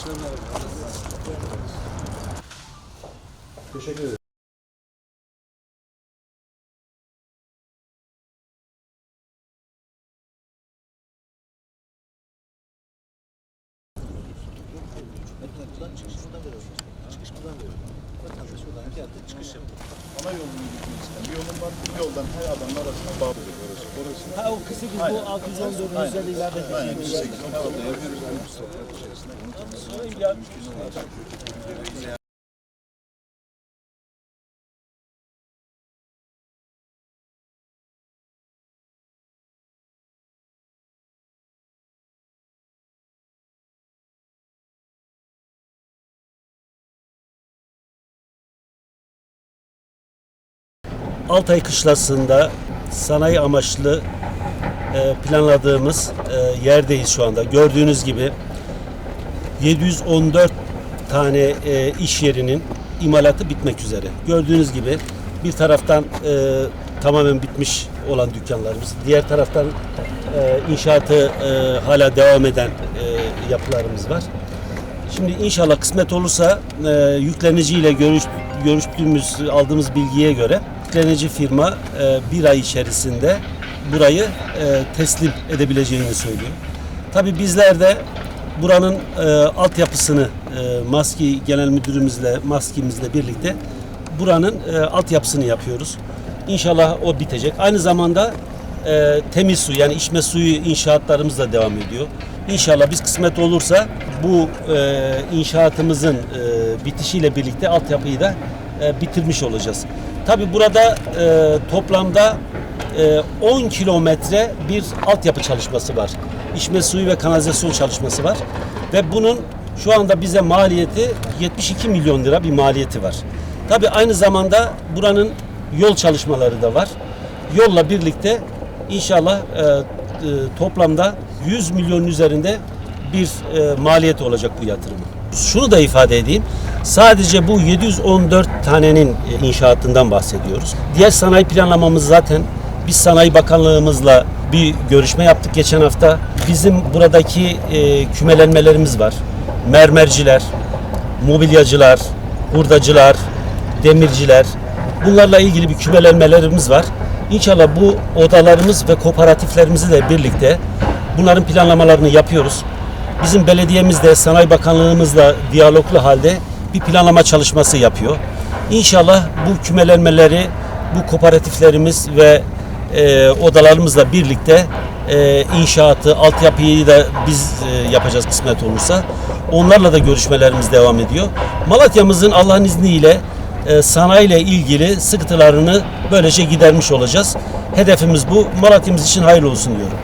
Teşekkür ederim. Buradan çıkış buradan veriyoruz. Çıkış buradan veriyoruz. Vatandaş buradan geldi çıkış yapıyor. Ana yolunu gitmek isteyen bir yolun var. Bu yoldan her adamın arasına bağlıyor orası. Orası. Ha o kısım biz bu 614'ün üzerinde ileride Aynen. geçiyoruz. 180 orada yapıyoruz. Bu sefer içerisinde. Altay Kışlası'nda sanayi amaçlı planladığımız yerdeyiz şu anda. Gördüğünüz gibi 714 tane iş yerinin imalatı bitmek üzere. Gördüğünüz gibi bir taraftan tamamen bitmiş olan dükkanlarımız, diğer taraftan inşaatı hala devam eden yapılarımız var. Şimdi inşallah kısmet olursa yükleniciyle görüştüğümüz, aldığımız bilgiye göre yüklenici firma bir ay içerisinde burayı teslim edebileceğini söylüyor. Tabii bizler de buranın altyapısını MASKİ Genel Müdürümüzle, MASKİ'mizle birlikte buranın altyapısını yapıyoruz. İnşallah o bitecek. Aynı zamanda temiz su yani içme suyu inşaatlarımız da devam ediyor. İnşallah biz kısmet olursa bu inşaatımızın bitişiyle birlikte altyapıyı da bitirmiş olacağız. Tabii burada toplamda 10 kilometre bir altyapı çalışması var. İçme suyu ve kanalizasyon çalışması var. Ve bunun şu anda bize maliyeti 72 milyon lira bir maliyeti var. Tabii aynı zamanda buranın yol çalışmaları da var. Yolla birlikte inşallah toplamda 100 milyonun üzerinde bir maliyet olacak bu yatırımın. Şunu da ifade edeyim. Sadece bu 714 tanenin inşaatından bahsediyoruz. Diğer sanayi planlamamız zaten biz Sanayi Bakanlığımızla bir görüşme yaptık geçen hafta. Bizim buradaki kümelenmelerimiz var. Mermerciler, mobilyacılar, hurdacılar, demirciler. Bunlarla ilgili bir kümelenmelerimiz var. İnşallah bu odalarımız ve kooperatiflerimizle birlikte bunların planlamalarını yapıyoruz. Bizim belediyemiz de Sanayi Bakanlığımızla diyaloglu halde bir planlama çalışması yapıyor. İnşallah bu kümelenmeleri, bu kooperatiflerimiz ve odalarımızla birlikte inşaatı, altyapıyı da biz yapacağız kısmet olursa. Onlarla da görüşmelerimiz devam ediyor. Malatya'mızın Allah'ın izniyle sanayiyle ilgili sıkıntılarını böylece gidermiş olacağız. Hedefimiz bu. Malatya'mız için hayırlı olsun diyorum.